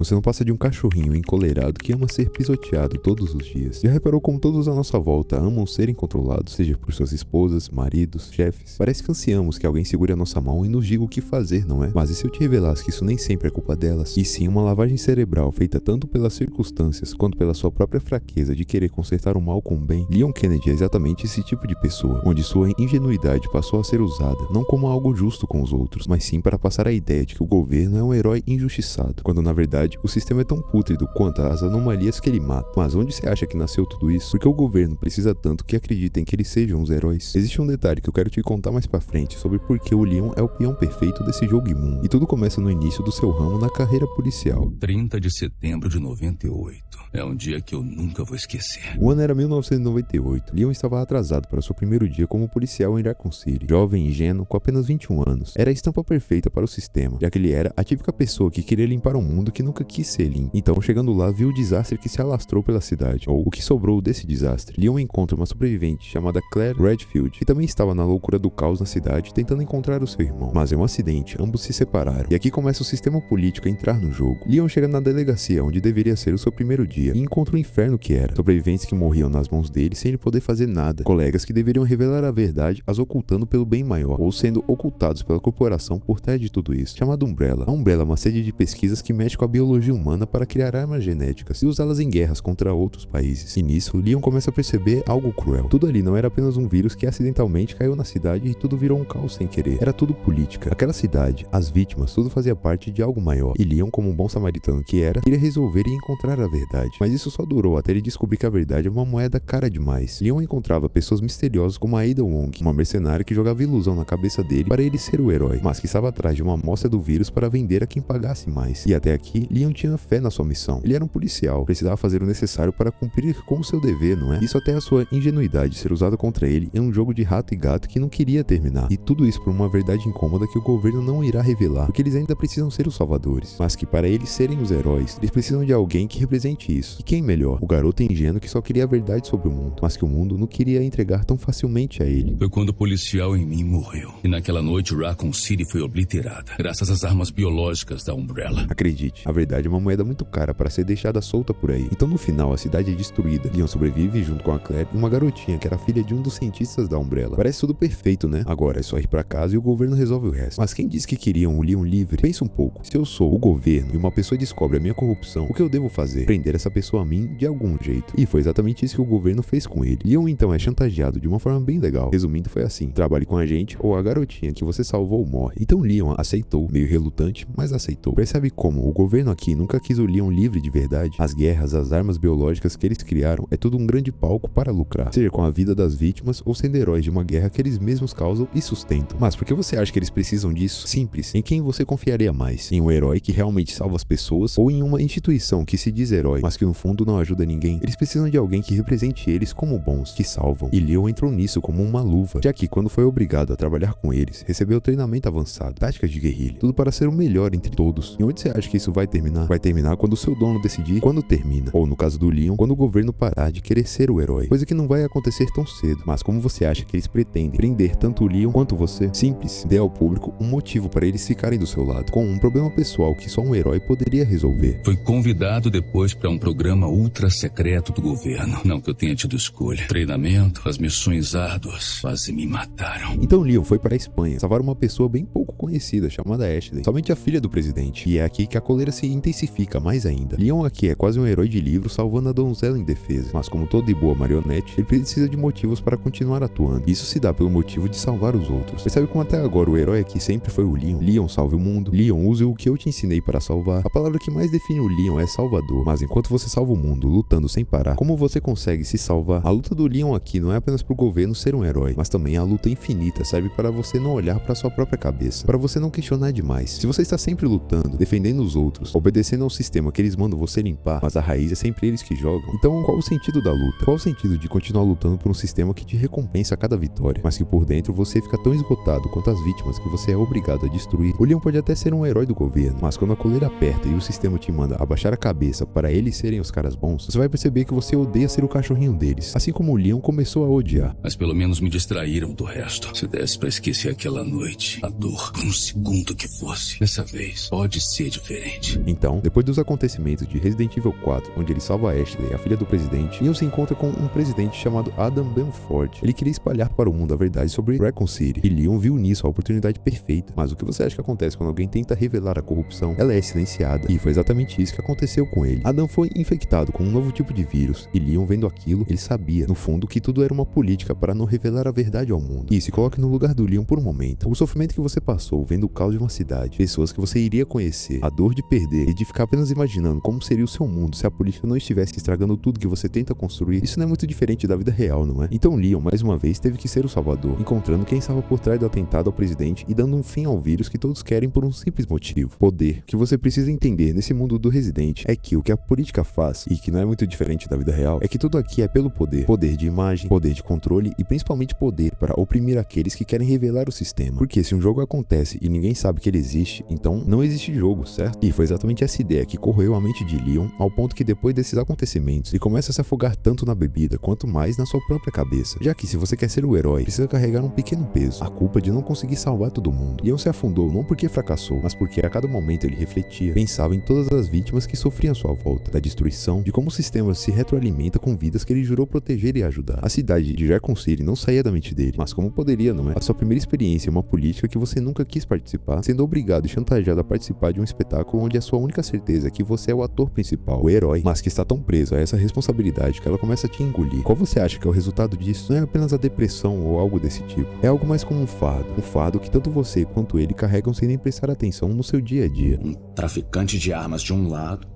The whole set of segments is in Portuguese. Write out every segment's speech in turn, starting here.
Você não passa de um cachorrinho encolerado que ama ser pisoteado todos os dias. Já reparou como todos à nossa volta amam serem controlados, seja por suas esposas, maridos, chefes? Parece que ansiamos que alguém segure a nossa mão e nos diga o que fazer, não é? Mas e se eu te revelasse que isso nem sempre é culpa delas? E sim uma lavagem cerebral feita tanto pelas circunstâncias quanto pela sua própria fraqueza de querer consertar o mal com o bem? Leon Kennedy é exatamente esse tipo de pessoa, onde sua ingenuidade passou a ser usada, não como algo justo com os outros, mas sim para passar a ideia de que o governo é um herói injustiçado, quando na verdade o sistema é tão pútrido quanto as anomalias que ele mata. Mas onde você acha que nasceu tudo isso? Porque o governo precisa tanto que acreditem que eles sejam os heróis? Existe um detalhe que eu quero te contar mais pra frente sobre por que o Leon é o peão perfeito desse jogo imundo. E tudo começa no início do seu ramo na carreira policial. 30 de setembro de 98. É um dia que eu nunca vou esquecer. O ano era 1998. Leon estava atrasado para seu primeiro dia como policial em Raccoon City. Jovem e ingênuo, com apenas 21 anos. Era a estampa perfeita para o sistema, já que ele era a típica pessoa que queria limpar um mundo que nunca quis ser limpo. Então, chegando lá, viu o desastre que se alastrou pela cidade, ou o que sobrou desse desastre. Leon encontra uma sobrevivente chamada Claire Redfield, que também estava na loucura do caos na cidade, tentando encontrar o seu irmão. Mas em um acidente, ambos se separaram. E aqui começa o sistema político a entrar no jogo. Leon chega na delegacia, onde deveria ser o seu primeiro dia, e encontra o inferno que era. Sobreviventes que morriam nas mãos dele sem ele poder fazer nada. Colegas que deveriam revelar a verdade, as ocultando pelo bem maior, ou sendo ocultados pela corporação por trás de tudo isso, chamada Umbrella. A Umbrella é uma sede de pesquisas que mexe com a biologia humana para criar armas genéticas e usá-las em guerras contra outros países. E nisso, Leon começa a perceber algo cruel. Tudo ali não era apenas um vírus que acidentalmente caiu na cidade e tudo virou um caos sem querer. Era tudo política. Aquela cidade, as vítimas, tudo fazia parte de algo maior. E Leon, como um bom samaritano que era, queria resolver e encontrar a verdade. Mas isso só durou até ele descobrir que a verdade é uma moeda cara demais. Leon encontrava pessoas misteriosas como a Ada Wong, uma mercenária que jogava ilusão na cabeça dele para ele ser o herói, mas que estava atrás de uma amostra do vírus para vender a quem pagasse mais. E até aqui, Leon tinha fé na sua missão. Ele era um policial, precisava fazer o necessário para cumprir com o seu dever, não é? Isso até a sua ingenuidade ser usada contra ele em um jogo de rato e gato que não queria terminar. E tudo isso por uma verdade incômoda que o governo não irá revelar, porque eles ainda precisam ser os salvadores, mas que para eles serem os heróis, eles precisam de alguém que represente isso. E quem melhor? O garoto ingênuo que só queria a verdade sobre o mundo, mas que o mundo não queria entregar tão facilmente a ele. Foi quando o policial em mim morreu. E naquela noite Raccoon City foi obliterada, graças às armas biológicas da Umbrella. Acredite, a verdade é uma moeda muito cara para ser deixada solta por aí. Então no final a cidade é destruída. Leon sobrevive junto com a Claire e uma garotinha que era filha de um dos cientistas da Umbrella. Parece tudo perfeito, né? Agora é só ir pra casa e o governo resolve o resto. Mas quem disse que queriam o Leon livre? Pensa um pouco. Se eu sou o governo e uma pessoa descobre a minha corrupção, o que eu devo fazer? Prender essa pessoa a mim de algum jeito. E foi exatamente isso que o governo fez com ele. Leon então é chantageado de uma forma bem legal. Resumindo, foi assim: trabalhe com a gente ou a garotinha que você salvou morre. Então Leon aceitou, meio relutante, mas aceitou. Percebe como o governo aqui nunca quis o Leon livre de verdade? As guerras, as armas biológicas que eles criaram é tudo um grande palco para lucrar, seja com a vida das vítimas ou sendo heróis de uma guerra que eles mesmos causam e sustentam. Mas por que você acha que eles precisam disso? Simples. Em quem você confiaria mais? Em um herói que realmente salva as pessoas ou em uma instituição que se diz herói, mas que no fundo não ajuda ninguém? Eles precisam de alguém que represente eles como bons, que salvam. E Leon entrou nisso como uma luva, já que quando foi obrigado a trabalhar com eles, recebeu treinamento avançado, táticas de guerrilha, tudo para ser o melhor entre todos. E onde você acha que isso vai terminar? Vai terminar quando o seu dono decidir quando termina, ou no caso do Leon, quando o governo parar de querer ser o herói, coisa que não vai acontecer tão cedo. Mas como você acha que eles pretendem prender tanto o Leon quanto você? Simples, dê ao público um motivo para eles ficarem do seu lado, com um problema pessoal que só um herói poderia resolver. Foi convidado depois para um programa ultra secreto do governo. Não que eu tenha tido escolha. Treinamento, as missões árduas quase me mataram. Então Leon foi para a Espanha salvar uma pessoa bem pouco conhecida chamada Ashley, somente a filha do presidente. E é aqui que a coleira se intensifica mais ainda. Leon aqui é quase um herói de livro salvando a donzela indefesa, mas como toda e boa marionete, ele precisa de motivos para continuar atuando. Isso se dá pelo motivo de salvar os outros. Percebe como até agora o herói aqui sempre foi o Leon? Leon salve o mundo, Leon use o que eu te ensinei para salvar. A palavra que mais define o Leon é salvador, mas enquanto você salva o mundo lutando sem parar, como você consegue se salvar? A luta do Leon aqui não é apenas pro governo ser um herói, mas também a luta infinita serve para você não olhar para sua própria cabeça, para você não questionar demais. Se você está sempre lutando, defendendo os outros, obedecendo ao sistema que eles mandam você limpar, mas a raiz é sempre eles que jogam, então qual o sentido da luta? Qual o sentido de continuar lutando por um sistema que te recompensa a cada vitória, mas que por dentro você fica tão esgotado quanto as vítimas que você é obrigado a destruir? O Leon pode até ser um herói do governo, mas quando a coleira aperta e o sistema te manda abaixar a cabeça para eles serem os caras bons, você vai perceber que você odeia ser o cachorrinho deles, assim como o Leon começou a odiar. Mas pelo menos me distraíram do resto. Se desse pra esquecer aquela noite, a dor, por um segundo que fosse, dessa vez pode ser diferente. Então, depois dos acontecimentos de Resident Evil 4, onde ele salva a Ashley, a filha do presidente, Leon se encontra com um presidente chamado Adam Benford. Ele queria espalhar para o mundo a verdade sobre Raccoon City, e Leon viu nisso a oportunidade perfeita. Mas o que você acha que acontece quando alguém tenta revelar a corrupção? Ela é silenciada, e foi exatamente isso que aconteceu com ele. Adam foi infectado com um novo tipo de vírus, e Leon, vendo aquilo, ele sabia, no fundo, que tudo era uma política para não revelar a verdade ao mundo. E se coloque no lugar do Leon por um momento. O sofrimento que você passou vendo o caos de uma cidade, pessoas que você iria conhecer, a dor de perder e de ficar apenas imaginando como seria o seu mundo se a política não estivesse estragando tudo que você tenta construir, isso não é muito diferente da vida real, não é? Então Leon, mais uma vez, teve que ser o salvador, encontrando quem estava por trás do atentado ao presidente e dando um fim ao vírus que todos querem por um simples motivo: poder. O que você precisa entender nesse mundo do Resident é que o que a política faz, e que não é muito diferente da vida real, é que tudo aqui é pelo poder. Poder de imagem, poder de controle e principalmente poder para oprimir aqueles que querem revelar o sistema. Porque se um jogo acontece e ninguém sabe que ele existe, então não existe jogo, certo? E foi exatamente essa ideia que corroeu a mente de Leon, ao ponto que depois desses acontecimentos, ele começa a se afogar tanto na bebida quanto mais na sua própria cabeça. Já que se você quer ser o herói, precisa carregar um pequeno peso, a culpa de não conseguir salvar todo mundo. Leon se afundou não porque fracassou, mas porque a cada momento ele refletia, pensava em todas as vítimas que sofriam à sua volta, da destruição, de como o sistema se retroalimenta com vidas que ele jurou proteger e ajudar. A cidade de Raccoon City não saía da mente dele, mas como poderia, não é? A sua primeira experiência em uma política que você nunca quis participar, sendo obrigado e chantageado a participar de um espetáculo onde a sua única certeza é que você é o ator principal, o herói, mas que está tão preso a essa responsabilidade que ela começa a te engolir. Qual você acha que é o resultado disso? Não é apenas a depressão ou algo desse tipo, é algo mais como um fardo que tanto você quanto ele carregam sem nem prestar atenção no seu dia a dia. Um traficante de armas de um lado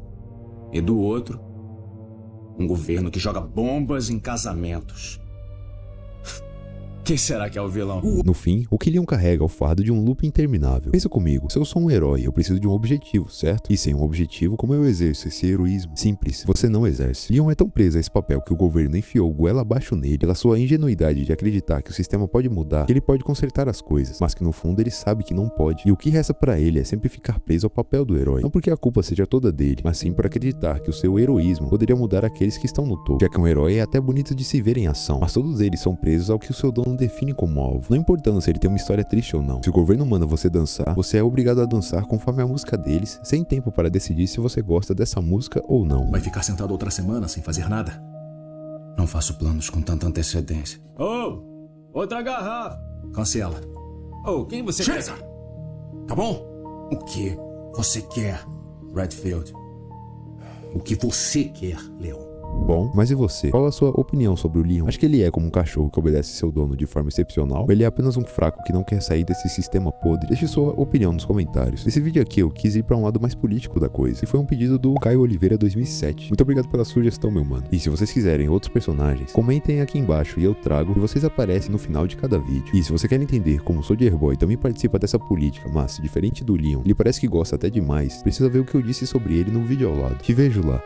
e do outro, um governo que joga bombas em casamentos. Quem será que é o vilão? No fim, o que Leon carrega é o fardo de um loop interminável. Pensa comigo, se eu sou um herói, eu preciso de um objetivo, certo? E sem um objetivo, como eu exerço esse heroísmo? Simples, você não exerce. Leon é tão preso a esse papel que o governo enfiou goela abaixo nele, pela sua ingenuidade de acreditar que o sistema pode mudar, que ele pode consertar as coisas, mas que no fundo ele sabe que não pode. E o que resta pra ele é sempre ficar preso ao papel do herói. Não porque a culpa seja toda dele, mas sim por acreditar que o seu heroísmo poderia mudar aqueles que estão no topo. Já que um herói é até bonito de se ver em ação, mas todos eles são presos ao que o seu dono define como alvo, não importando se ele tem uma história triste ou não. Se o governo manda você dançar, você é obrigado a dançar conforme a música deles, sem tempo para decidir se você gosta dessa música ou não. Vai ficar sentado outra semana sem fazer nada? Não faço planos com tanta antecedência. Outra garrafa! Cancela. Quem você quer? Tá bom? O que você quer, Redfield? O que você quer, Leon? Bom, mas e você? Qual a sua opinião sobre o Leon? Acha que ele é como um cachorro que obedece seu dono de forma excepcional? Ou ele é apenas um fraco que não quer sair desse sistema podre? Deixe sua opinião nos comentários. Nesse vídeo aqui eu quis ir pra um lado mais político da coisa, e foi um pedido do Caio Oliveira 2007. Muito obrigado pela sugestão, meu mano. E se vocês quiserem outros personagens, comentem aqui embaixo e eu trago, e vocês aparecem no final de cada vídeo. E se você quer entender como o Soldier Boy também participa dessa política, mas diferente do Leon, ele parece que gosta até demais, precisa ver o que eu disse sobre ele no vídeo ao lado. Te vejo lá.